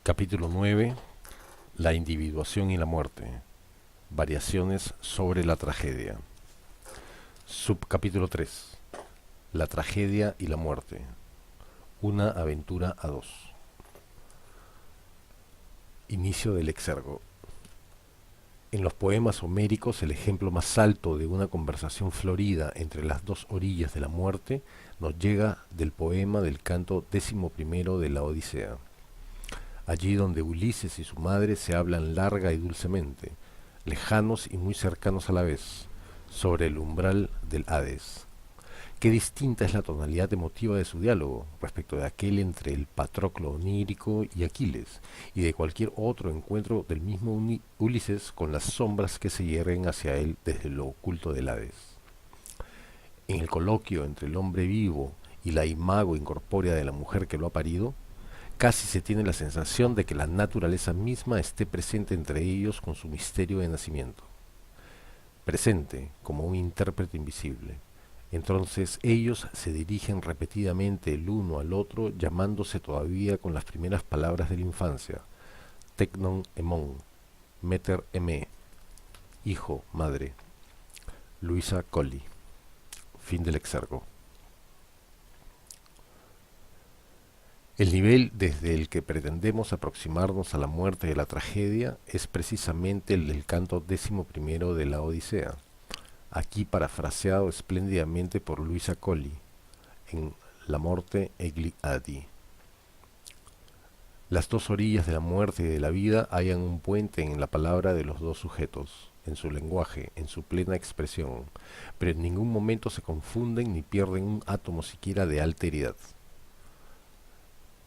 Capítulo 9. La individuación y la muerte. Variaciones sobre la tragedia. Subcapítulo 3. La tragedia y la muerte. Una aventura a dos. Inicio del exergo. En los poemas homéricos, el ejemplo más alto de una conversación florida entre las dos orillas de la muerte nos llega del poema del canto 11 de la Odisea. Allí donde Ulises y su madre se hablan larga y dulcemente, lejanos y muy cercanos a la vez, sobre el umbral del Hades. Qué distinta es la tonalidad emotiva de su diálogo respecto de aquel entre el Patroclo onírico y Aquiles, y de cualquier otro encuentro del mismo Ulises con las sombras que se hierren hacia él desde lo oculto del Hades. En el coloquio entre el hombre vivo y la imago incorpórea de la mujer que lo ha parido, casi se tiene la sensación de que la naturaleza misma esté presente entre ellos con su misterio de nacimiento. Presente como un intérprete invisible. Entonces ellos se dirigen repetidamente el uno al otro, llamándose todavía con las primeras palabras de la infancia: Tecnon emon, Meter eme, hijo, madre. Luisa Colli. Fin del exergo. El nivel desde el que pretendemos aproximarnos a la muerte de la tragedia es precisamente el del canto 11 de la Odisea, aquí parafraseado espléndidamente por Luisa Colli, en La morte egli adi. Las dos orillas de la muerte y de la vida hallan un puente en la palabra de los dos sujetos, en su lenguaje, en su plena expresión, pero en ningún momento se confunden ni pierden un átomo siquiera de alteridad.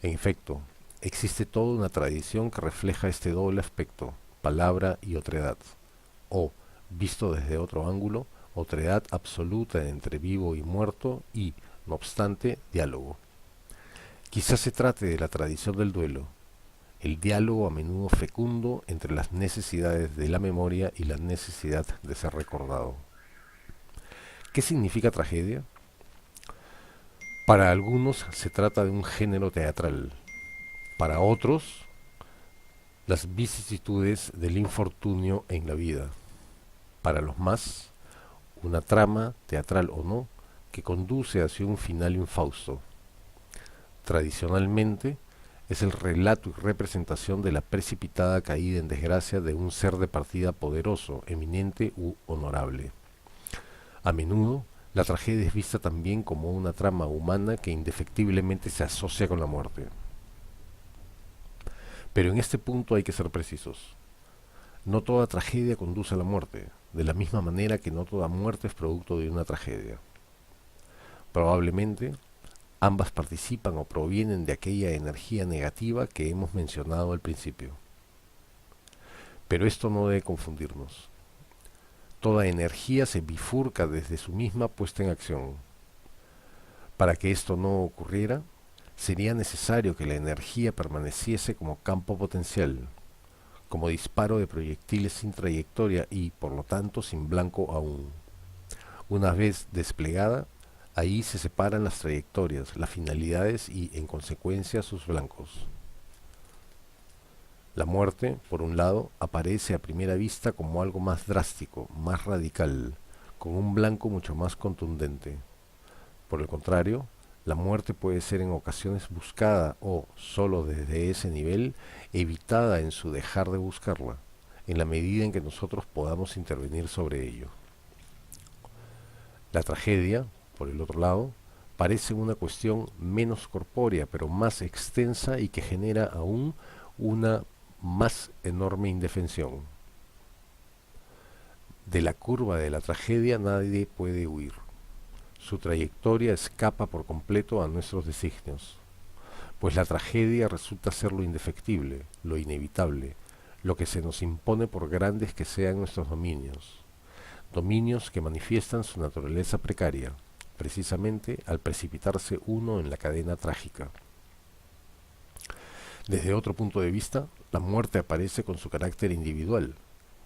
En efecto, existe toda una tradición que refleja este doble aspecto, palabra y otredad, o, visto desde otro ángulo, otredad absoluta entre vivo y muerto y, no obstante, diálogo. Quizás se trate de la tradición del duelo, el diálogo a menudo fecundo entre las necesidades de la memoria y la necesidad de ser recordado. ¿Qué significa tragedia? Para algunos se trata de un género teatral, para otros las vicisitudes del infortunio en la vida, para los más una trama, teatral o no, que conduce hacia un final infausto. Tradicionalmente es el relato y representación de la precipitada caída en desgracia de un ser de partida poderoso, eminente u honorable. A menudo la tragedia es vista también como una trama humana que indefectiblemente se asocia con la muerte. Pero en este punto hay que ser precisos. No toda tragedia conduce a la muerte, de la misma manera que no toda muerte es producto de una tragedia. Probablemente, ambas participan o provienen de aquella energía negativa que hemos mencionado al principio. Pero esto no debe confundirnos. Toda energía se bifurca desde su misma puesta en acción. Para que esto no ocurriera, sería necesario que la energía permaneciese como campo potencial, como disparo de proyectiles sin trayectoria y, por lo tanto, sin blanco aún. Una vez desplegada, ahí se separan las trayectorias, las finalidades y, en consecuencia, sus blancos. La muerte, por un lado, aparece a primera vista como algo más drástico, más radical, con un blanco mucho más contundente. Por el contrario, la muerte puede ser en ocasiones buscada o, solo desde ese nivel, evitada en su dejar de buscarla, en la medida en que nosotros podamos intervenir sobre ello. La tragedia, por el otro lado, parece una cuestión menos corpórea, pero más extensa y que genera aún una más enorme indefensión. De la curva de la tragedia nadie puede huir. Su trayectoria escapa por completo a nuestros designios, pues la tragedia resulta ser lo indefectible, lo inevitable, lo que se nos impone por grandes que sean nuestros dominios que manifiestan su naturaleza precaria, precisamente al precipitarse uno en la cadena trágica. Desde otro punto de vista, la muerte aparece con su carácter individual,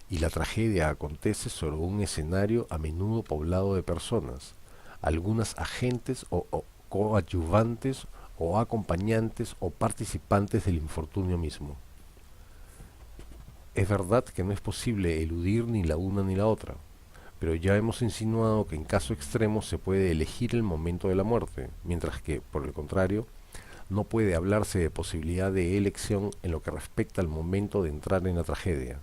y la tragedia acontece sobre un escenario a menudo poblado de personas, algunas agentes o coadyuvantes o acompañantes o participantes del infortunio mismo. Es verdad que no es posible eludir ni la una ni la otra, pero ya hemos insinuado que en caso extremo se puede elegir el momento de la muerte, mientras que, por el contrario, no puede hablarse de posibilidad de elección en lo que respecta al momento de entrar en la tragedia,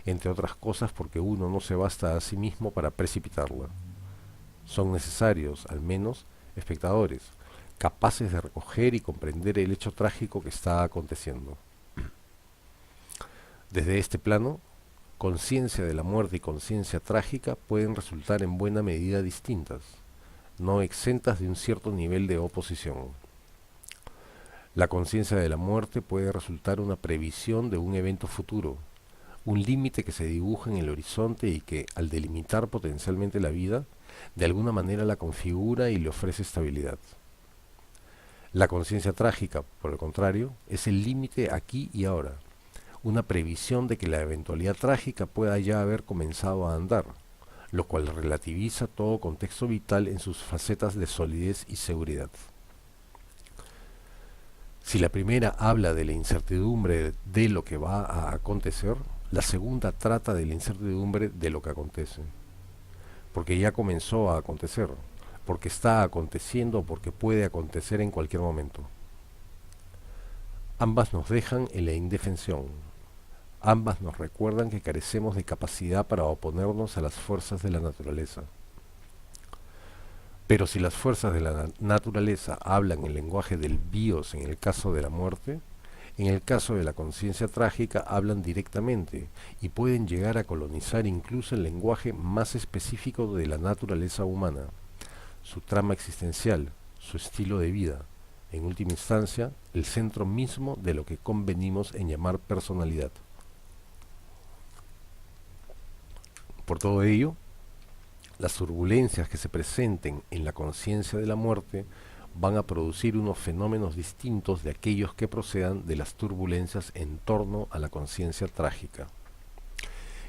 entre otras cosas porque uno no se basta a sí mismo para precipitarla. Son necesarios, al menos, espectadores, capaces de recoger y comprender el hecho trágico que está aconteciendo. Desde este plano, conciencia de la muerte y conciencia trágica pueden resultar en buena medida distintas, no exentas de un cierto nivel de oposición. La conciencia de la muerte puede resultar una previsión de un evento futuro, un límite que se dibuja en el horizonte y que, al delimitar potencialmente la vida, de alguna manera la configura y le ofrece estabilidad. La conciencia trágica, por el contrario, es el límite aquí y ahora, una previsión de que la eventualidad trágica pueda ya haber comenzado a andar, lo cual relativiza todo contexto vital en sus facetas de solidez y seguridad. Si la primera habla de la incertidumbre de lo que va a acontecer, la segunda trata de la incertidumbre de lo que acontece, porque ya comenzó a acontecer, porque está aconteciendo o porque puede acontecer en cualquier momento. Ambas nos dejan en la indefensión, ambas nos recuerdan que carecemos de capacidad para oponernos a las fuerzas de la naturaleza. Pero si las fuerzas de la naturaleza hablan el lenguaje del bios en el caso de la muerte, en el caso de la conciencia trágica hablan directamente y pueden llegar a colonizar incluso el lenguaje más específico de la naturaleza humana, su trama existencial, su estilo de vida, en última instancia, el centro mismo de lo que convenimos en llamar personalidad. Por todo ello, las turbulencias que se presenten en la conciencia de la muerte van a producir unos fenómenos distintos de aquellos que procedan de las turbulencias en torno a la conciencia trágica.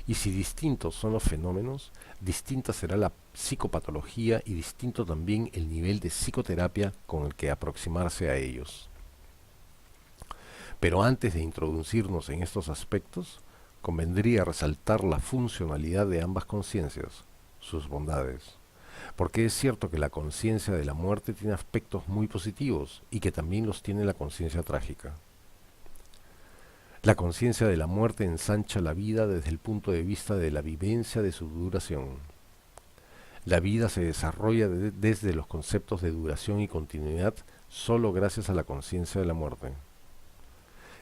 Y si distintos son los fenómenos, distinta será la psicopatología y distinto también el nivel de psicoterapia con el que aproximarse a ellos. Pero antes de introducirnos en estos aspectos, convendría resaltar la funcionalidad de ambas conciencias, sus bondades, porque es cierto que la conciencia de la muerte tiene aspectos muy positivos y que también los tiene la conciencia trágica. La conciencia de la muerte ensancha la vida desde el punto de vista de la vivencia de su duración. La vida se desarrolla desde los conceptos de duración y continuidad solo gracias a la conciencia de la muerte.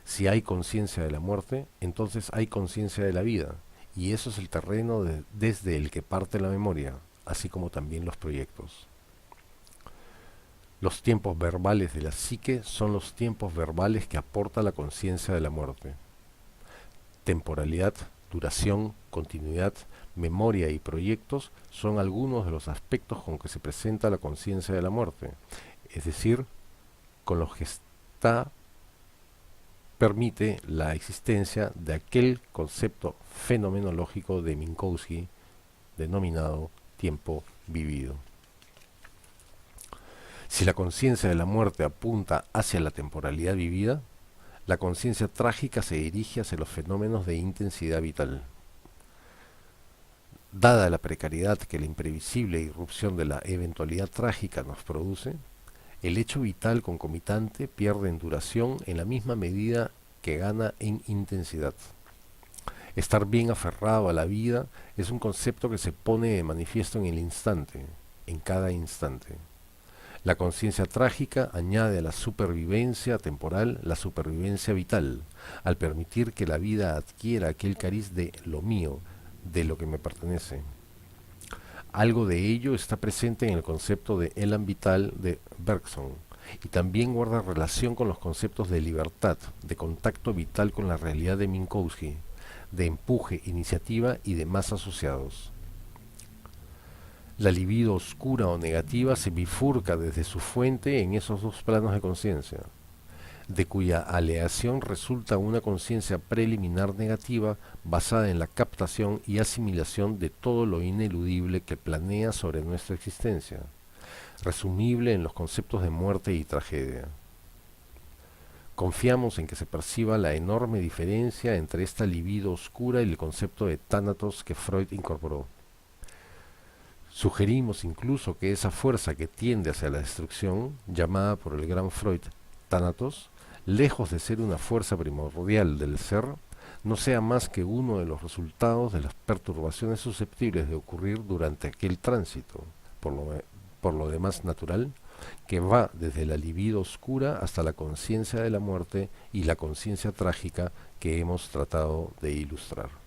Si hay conciencia de la muerte, entonces hay conciencia de la vida, y eso es el terreno desde el que parte la memoria, así como también los proyectos. Los tiempos verbales de la psique son los tiempos verbales que aporta la conciencia de la muerte. Temporalidad, duración, continuidad, memoria y proyectos son algunos de los aspectos con que se presenta la conciencia de la muerte, es decir, con los que permite la existencia de aquel concepto fenomenológico de Minkowski denominado tiempo vivido. Si la conciencia de la muerte apunta hacia la temporalidad vivida, la conciencia trágica se dirige hacia los fenómenos de intensidad vital. Dada la precariedad que la imprevisible irrupción de la eventualidad trágica nos produce, el hecho vital concomitante pierde en duración en la misma medida que gana en intensidad. Estar bien aferrado a la vida es un concepto que se pone de manifiesto en el instante, en cada instante. La conciencia trágica añade a la supervivencia temporal la supervivencia vital, al permitir que la vida adquiera aquel cariz de lo mío, de lo que me pertenece. Algo de ello está presente en el concepto de elan vital de Bergson, y también guarda relación con los conceptos de libertad, de contacto vital con la realidad de Minkowski, de empuje, iniciativa y demás asociados. La libido oscura o negativa se bifurca desde su fuente en esos dos planos de conciencia, de cuya aleación resulta una conciencia preliminar negativa basada en la captación y asimilación de todo lo ineludible que planea sobre nuestra existencia, resumible en los conceptos de muerte y tragedia. Confiamos en que se perciba la enorme diferencia entre esta libido oscura y el concepto de tánatos que Freud incorporó. Sugerimos incluso que esa fuerza que tiende hacia la destrucción, llamada por el gran Freud tánatos, lejos de ser una fuerza primordial del ser, no sea más que uno de los resultados de las perturbaciones susceptibles de ocurrir durante aquel tránsito, por lo demás natural, que va desde la libido oscura hasta la conciencia de la muerte y la conciencia trágica que hemos tratado de ilustrar.